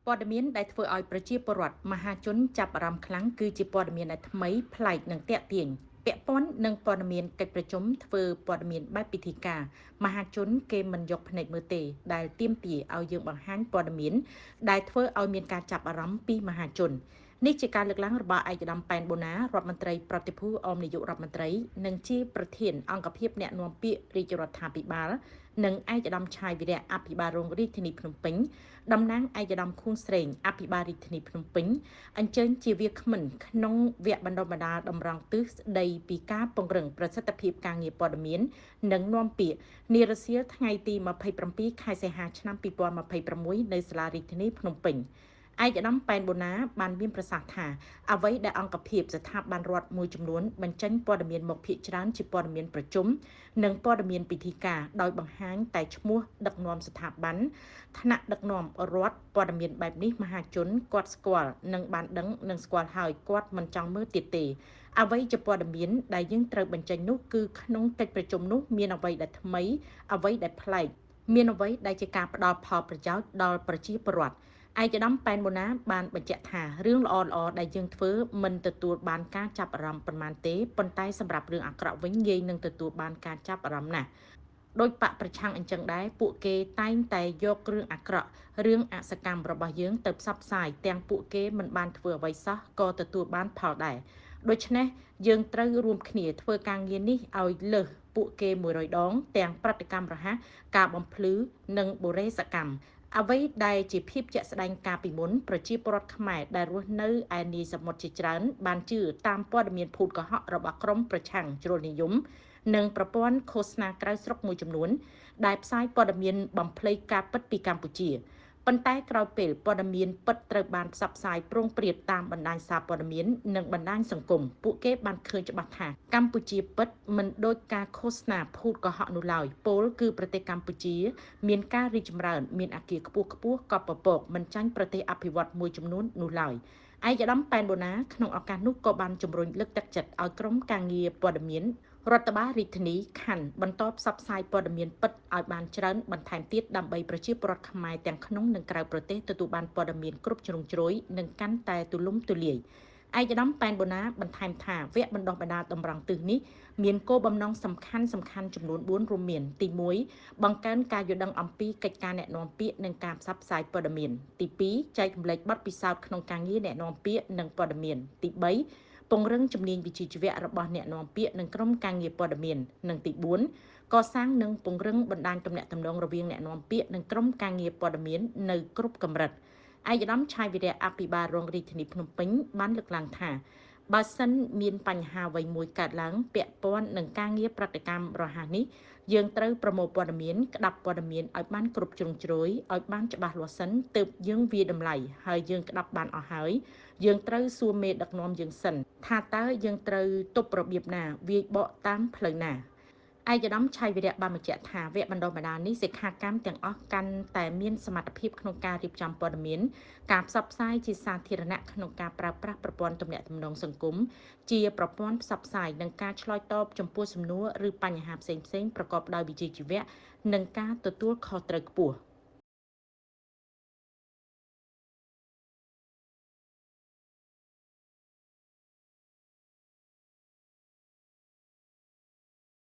ព័ត៌មានដែលធ្វើឲ្យប្រជាពលរដ្ឋមហាជនចាប់អារម្មណ៍ខ្លាំងគឺជាព័ត៌មានដែលថ្មីប្លែកនិងទាក់ទាញពាក់ព័ន្ធនឹងព័ត៌មានកិច្ចប្រជុំធ្វើព័ត៌មានបែបពិធីការមហាជនគេមិនយកភ្នែកមើលទេដែលទាមទារឲ្យយើងបង្ហាញព័ត៌មានដែលធ្វើឲ្យមានការចាប់អារម្មណ៍ពីមហាជននេះជាការលើកឡើងរបស់ឯកឧត្តមប៉ែនបូណារដ្ឋមន្ត្រីប្រតិភូអមនាយករដ្ឋមន្ត្រីនិងជាប្រធានអង្គភិបអ្នកនាំពាក្យរាជរដ្ឋាភិបាលនិងឯកឧត្តមឆាយវីរៈអភិបាលរងរាជធានីភ្នំពេញតំណាងឯកឧត្តមខួងស្រេងអភិបាលរាជធានីភ្នំពេញអញ្ជើញជាវាគ្មិនក្នុងវគ្គបណ្ដុះបណ្ដាលតម្រង់ទិសស្ដីពីការពង្រឹងប្រសិទ្ធភាពការងារព័ត៌មាននិងនាំពាក្យនារសៀលថ្ងៃទី27ខែសីហាឆ្នាំ2026នៅសាលារាជធានីភ្នំពេញឯកឧត្តមប៉ែនបូណាបានមានប្រសាសន៍ថាអ្វីដែលអង្គភាពស្ថាប័នរដ្ឋមួយចំនួនបញ្ចេញព័ត៌មានមកភាគច្រើនជាព័ត៌មានប្រជុំនិងព័ត៌មានពិធីការដោយបង្ហាញតែឈ្មោះដឹកនាំស្ថាប័នថ្នាក់ដឹកនាំរដ្ឋព័ត៌មានបែបនេះមហាជនគាត់ស្គាល់និងបានដឹងនិងស្គាល់ហើយគាត់មិនចង់មើលទៀតទេអ្វីជាព័ត៌មានដែលយើងត្រូវបញ្ចេញនោះគឺក្នុងកិច្ចប្រជុំនោះមានអ្វីដែលថ្មីអ្វីដែលប្លែកមានអ្វីដែលជាការផ្ដល់ផលប្រយោជន៍ដល់ប្រជាពលរដ្ឋឯកឧត្តមប៉ែនបូណាបានបញ្ជាក់ថារឿងល្អៗដែលយើងធ្វើមិនទទួលបានការចាប់អារម្មណ៍ប៉ុន្មានទេប៉ុន្តែសម្រាប់រឿងអាក្រក់វិញងាយនឹងទទួលបានការចាប់អារម្មណ៍ណាស់ដោយបកប្រឆាំងអញ្ចឹងដែរពួកគេតែងតែយករឿងអាក្រក់រឿងអសកម្មរបស់យើងទៅផ្សព្វផ្សាយទាំងពួកគេមិនបានធ្វើអ្វីសោះក៏ទទួលបានផលដែរដូច្នេះយើងត្រូវរួមគ្នាធ្វើការងារនេះឲ្យលើសពួកគេ100ដងទាំងប្រតិកម្មរហ័សការបំភ្លឺនិងបូរេសកម្មអ្វីដែលជាភាពជាក់ស្ដែងកាលពីមុនប្រជាពលរដ្ឋខ្មែរដែលរស់នៅឯនីសមុទ្រជាច្រើនបានជឿតាមព័ត៌មានភូតកុហករបស់ក្រុមប្រឆាំងជ្រុលនិយមនិងប្រព័ន្ធឃោសនាក្រៅស្រុកមួយចំនួនដែលផ្សាយព័ត៌មានបំភ្លៃការពិតពីកម្ពុជាប៉ុន្តែក្រោយពេលព័ត៌មានពិតត្រូវបានផ្សព្វផ្សាយប្រងព្រាតតាមបណ្ដាញសារព័ត៌មាននិងបណ្ដាញសង្គមពួកគេបានឃើញច្បាស់ថាកម្ពុជាពិតមិនដូចការឃោសនាភូតកុហកនោះឡើយពលគឺប្រទេសកម្ពុជាមានការរីកចម្រើនមានអគារខ្ពស់ខ្ពស់កប់ពពកមិនចាញ់ប្រទេសអភិវឌ្ឍមួយចំនួននោះឡើយឯកឧត្តមប៉ែនបូណាក្នុងឱកាសនោះក៏បានជំរុញលើកទឹកចិត្តឲ្យក្រុមការងារព័ត៌មានរដ្ឋបាលរាជធានីខណ្ឌបន្តផ្សព្វផ្សាយព័ត៌មានពិតឲ្យបានច្រើនបន្ថែមទៀតដើម្បីប្រជាពលរដ្ឋខ្មែរទាំងក្នុងនិងក្រៅប្រទេសទទួលបានព័ត៌មានគ្រប់ជ្រុងជ្រោយនិងកាន់តែទូលំទូលាយឯកឧត្តមប៉ែនបូណាបន្ថែមថាវគ្គបណ្ដុះបណ្ដាលតម្រង់ទិសនេះមានគោលបំណងសំខាន់ចំនួន4រួមមានទី1បង្កើនការយល់ដឹងអំពីកិច្ចការណែនាំពាក្យនិងការផ្សព្វផ្សាយព័ត៌មានទី2ចែករំលែកបទពិសោធន៍ក្នុងការងារណែនាំពាក្យនិងព័ត៌មានទី3ពង្រឹងជំនាញវិជ្ជាជីវៈរបស់អ្នកនាំពាក្យនិងក្រុមការងារព័ត៌មាននិងទី4កសាងនិងពង្រឹងបណ្ដាញទំនាក់ទំនងរវាងអ្នកនាំពាក្យនិងក្រុមការងារព័ត៌មាននៅគ្រប់កម្រិតឯកឧត្តមឆាយវីរៈអភិបាលរងរាជធានីភ្នំពេញបានលើកឡើងថាបើសិនមានបញ្ហាអ្វីមួយកើតឡើងពាក់ព័ន្ធនឹងការងារប្រតិកម្មរហ័សនេះយើងត្រូវប្រមូលព័ត៌មានក្តាប់ព័ត៌មានឲ្យបានគ្រប់ជ្រុងជ្រោយឲ្យបានច្បាស់លាស់សិនទើបយើងវាតម្លៃហើយយើងក្តាប់បានអស់ហើយយើងត្រូវសួរមេដឹកនាំយើងសិនថាតើយើងត្រូវទប់របៀបណាវាយបកតាមផ្លូវណាឯកឧត្តមឆៃវីរៈបានបញ្ជាក់ថាវគ្គបណ្ដុះបណ្ដាលនេះសិក្ខាកាមទាំងអស់កាន់តែមានសមត្ថភាពក្នុងការរៀបចំព័ត៌មានការផ្សព្វផ្សាយជាសាធារណៈក្នុងការប្រើប្រាស់ប្រព័ន្ធទំនាក់ទំនងសង្គមជាប្រព័ន្ធផ្សព្វផ្សាយនិងការឆ្លើយតបចំពោះសំណួរឬបញ្ហាផ្សេងៗប្រកបដោយវិជ្ជាជីវៈនិងការទទួលខុសត្រូវខ្ពស់